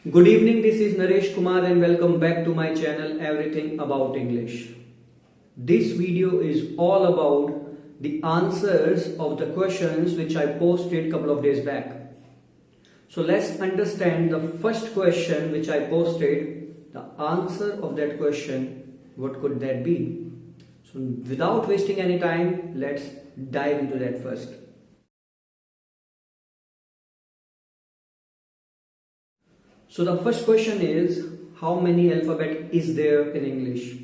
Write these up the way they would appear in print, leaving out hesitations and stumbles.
Good evening, this is Naresh Kumar and welcome back to my channel Everything About English. This video is all about the answers of the questions which I posted a couple of days back. So let's understand the first question which I posted, the answer of that question, what could that be? So without wasting any time, let's dive into that first. So the first question is, how many alphabet is there in English?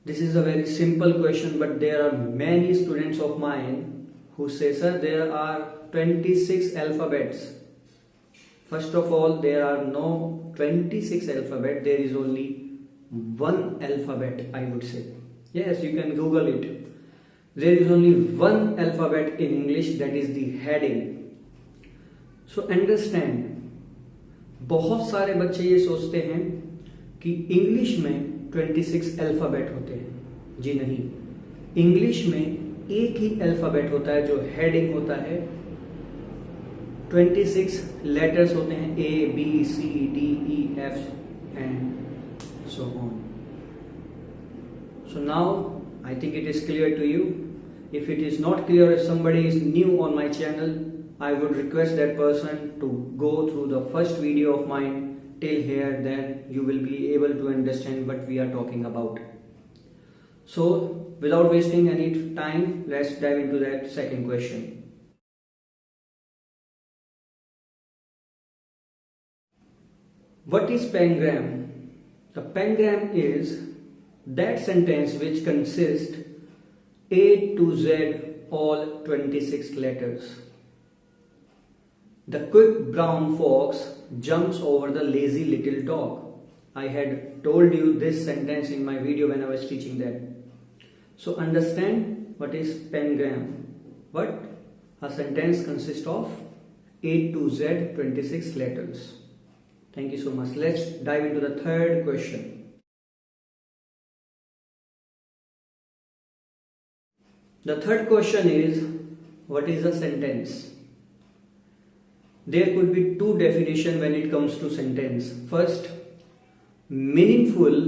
This is a very simple question, but there are many students of mine who say, sir, there are 26 alphabets. First of all, there are no 26 alphabet, there is only one alphabet, I would say. Yes, you can Google it. There is only one alphabet in English, that is the heading. So understand, बहुत सारे बच्चे ये सोचते हैं कि English में 26 alphabet होते हैं। जी नहीं, इंग्लिश में एक ही अल्फाबेट होता है जो हेडिंग होता है। 26 लेटर्स होते हैं, A B C D E F and so on. So now I think it is clear to you. If it is not clear, if somebody is new on my channel, I would request that person to go through the first video of mine till here, then you will be able to understand what we are talking about. So without wasting any time, let's dive into that second question. What is pangram? The pangram is that sentence which consists A to Z, all 26 letters. The quick brown fox jumps over the lazy little dog. I had told you this sentence in my video when I was teaching that. So understand what is pangram. What? A sentence consists of A to Z, 26 letters. Thank you so much. Let's dive into the third question. The third question is, what is a sentence? There could be two definitions when it comes to sentence. First, meaningful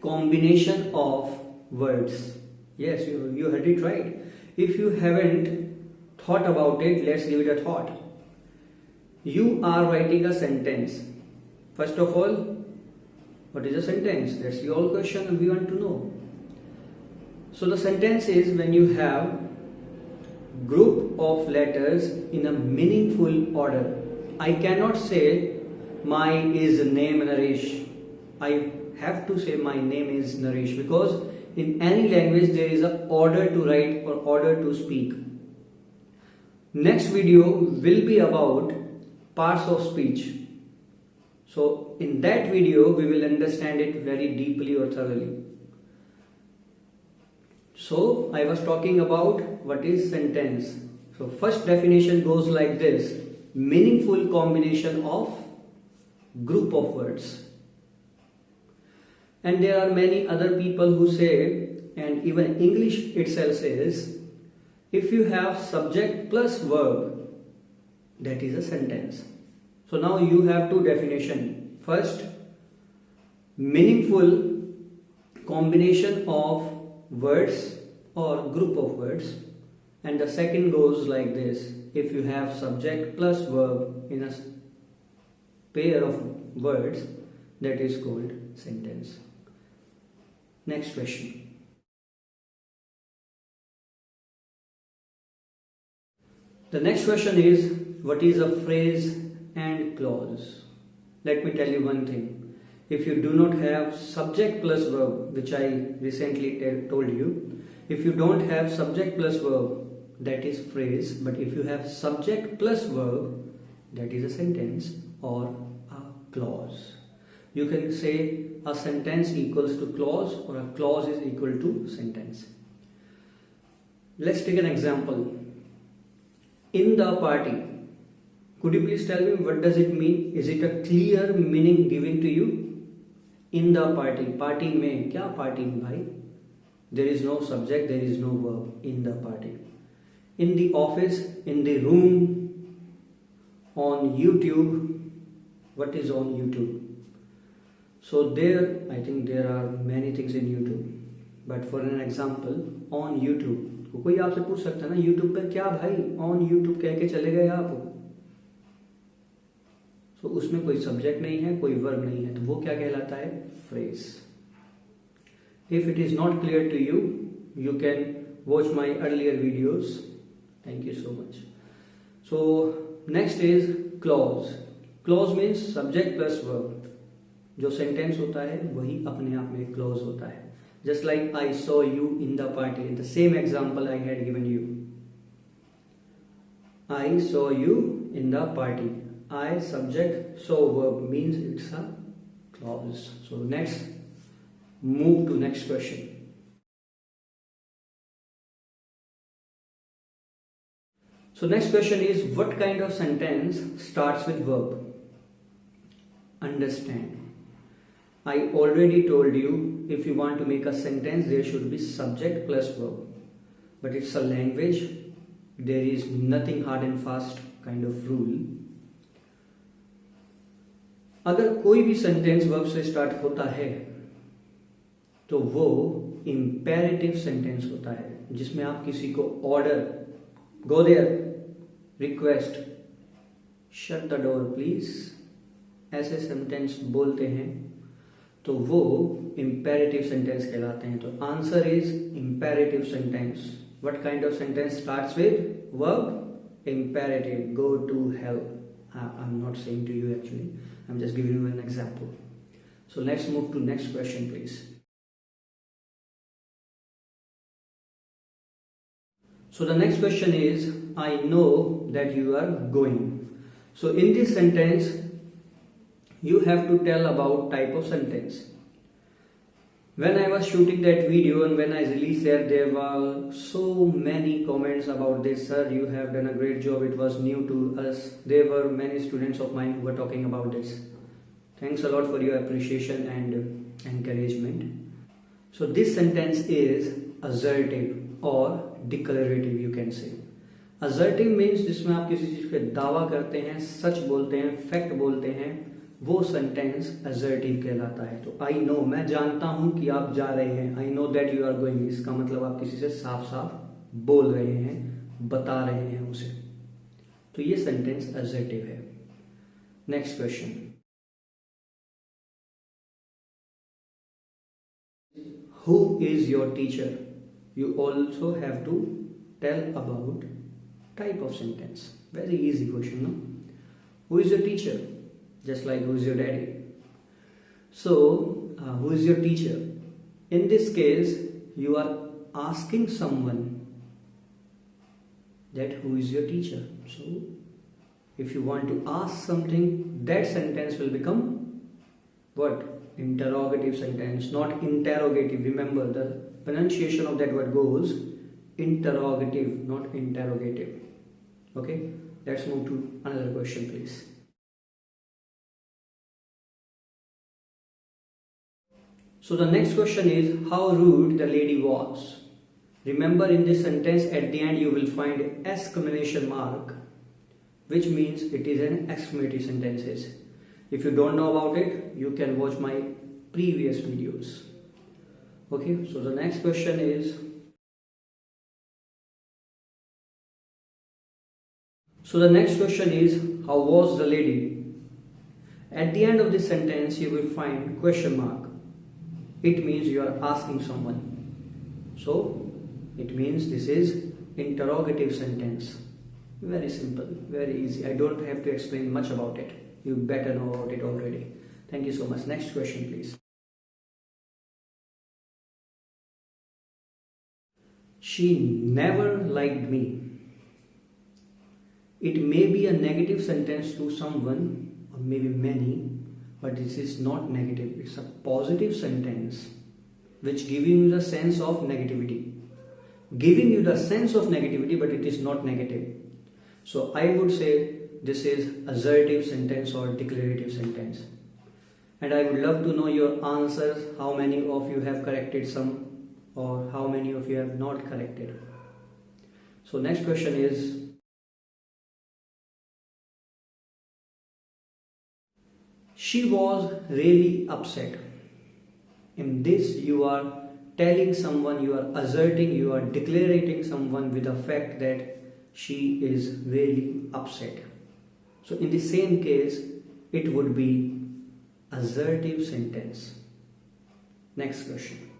combination of words. Yes, you heard it right. If you haven't thought about it, let's give it a thought. You are writing a sentence. First of all, what is a sentence? That's the whole question and we want to know. So the sentence is when you have group of letters in a meaningful order. I cannot say my is name Naresh. I have to say my name is Naresh because in any language there is an order to write or order to speak. Next video will be about parts of speech. So in that video we will understand it very deeply or thoroughly. So I was talking about what is sentence. So first definition goes like this: meaningful combination of group of words. And there are many other people who say, and even English itself says, if you have subject plus verb, that is a sentence. So now you have two definitions. First, meaningful combination of words or group of words, and the second goes like this: if you have subject plus verb in a pair of words, that is called sentence. Next question. The next question is, what is a phrase and clause? Let me tell you one thing. If you do not have subject plus verb, which I recently told you, if you don't have subject plus verb, that is phrase. But if you have subject plus verb, that is a sentence or a clause. You can say a sentence equals to clause or a clause is equal to sentence. Let's take an example. In the party. Could you please tell me what does it mean? Is it a clear meaning given to you? In the party. Party में क्या party में भाई? There is no subject, there is no verb. In the party. In the office, in the room, on YouTube, What is on YouTube? So there, I think there are many things in YouTube. But for an example, on YouTube, तो कोई आपसे पूछ सकता है ना, YouTube पे क्या भाई on YouTube कह के चले गए आप? तो उसमें कोई सब्जेक्ट नहीं है, कोई वर्ब नहीं है, तो वो क्या कहलाता है? Phrase. If it is not clear to you, you can watch my earlier videos. Thank you so much. So next is clause. Clause means subject plus verb. जो सेंटेंस होता है वही अपने आप में क्लॉज होता है. Just like I saw you in the party, the same example I had given you. I saw you in the party. I subject, so verb means it's a clause. So next, move to next question. So next question is, what kind of sentence starts with verb? Understand. I already told you, if you want to make a sentence, there should be subject plus verb. But it's a language. There is nothing hard and fast kind of rule. अगर कोई भी sentence verb से start होता है तो वो imperative sentence होता है, जिसमें आप किसी को order, go there, request, shut the door please, ऐसे सेंटेंस बोलते हैं तो वो इंपेरेटिव सेंटेंस कहलाते हैं. तो answer is imperative sentence. What kind of sentence starts with verb? Imperative. Go to hell. I am not saying to you actually, I am just giving you an example. So let's move to next question please. So the next question is, I know that you are going. So in this sentence, you have to tell about type of sentence. When I was shooting that video and when I released that, there were so many comments about this. Sir, you have done a great job. It was new to us. There were many students of mine who were talking about this. Thanks a lot for your appreciation and encouragement. So this sentence is assertive or declarative, you can say. Assertive means जिसमें आप किसी चीज पे दावा करते हैं, सच बोलते हैं, फैक्ट बोलते हैं, वो सेंटेंस assertive कहलाता है. तो I know, मैं जानता हूं कि आप जा रहे हैं. I know that you are going. इसका मतलब आप किसी से साफ साफ बोल रहे हैं, बता रहे हैं उसे. तो ये सेंटेंस assertive है. Next question. Who is your teacher? You also have to tell about type of sentence. Very easy question, no? Who is your teacher? Just like who is your daddy. So, who is your teacher? In this case, you are asking someone that who is your teacher. So, if you want to ask something, that sentence will become what? Interrogative sentence, not interrogative. Remember, the pronunciation of that word goes interrogative, not interrogative. Okay, let's move to another question please. So the next question is, how rude the lady was. Remember, in this sentence at the end you will find exclamation mark, which means it is an exclamatory sentences. If you don't know about it, you can watch my previous videos. Okay, so the next question is, how was the lady? At the end of this sentence you will find question mark. It means you are asking someone. So it means this is interrogative sentence. Very simple, very easy. I don't have to explain much about it. You better know about it already. Thank you so much. Next question please. She never liked me. It may be a negative sentence to someone or maybe many, but this is not negative. It's a positive sentence which giving you the sense of negativity. Giving you the sense of negativity, but it is not negative. So I would say this is assertive sentence or declarative sentence. And I would love to know your answers. How many of you have corrected some, or how many of you have not corrected? So next question is, She was really upset. In this, you are telling someone, you are asserting, you are declaring someone with the fact that she is really upset. So in the same case, it would be assertive sentence. Next question.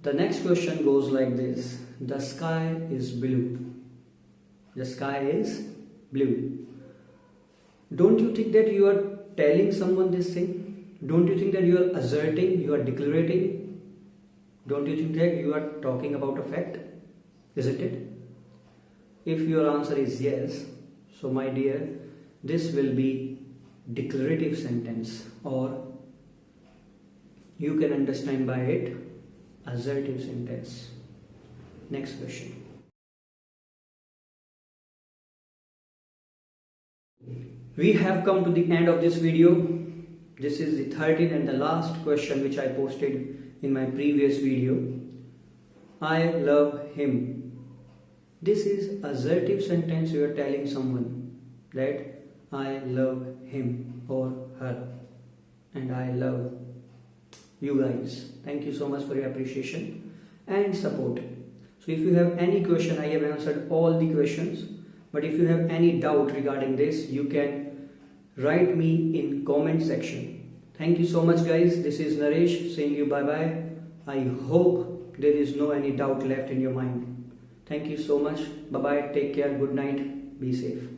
The next question goes like this. The sky is blue. The sky is blue. Don't you think that you are telling someone this thing? Don't you think that you are asserting, you are declaring? Don't you think that you are talking about a fact? Isn't it? If your answer is yes, so my dear, this will be declarative sentence, or you can understand by it assertive sentence. Next question. We have come to the end of this video. This is the 13th and the last question which I posted in my previous video. I love him. This is assertive sentence. You are telling someone that I love him or her, and I love you guys. Thank you so much for your appreciation and support. So if you have any question, I have answered all the questions, but if you have any doubt regarding this, you can write me in comment section. Thank you so much guys. This is Naresh saying you bye bye. I hope there is no any doubt left in your mind. Thank you so much. Bye bye. Take care. Good night. Be safe.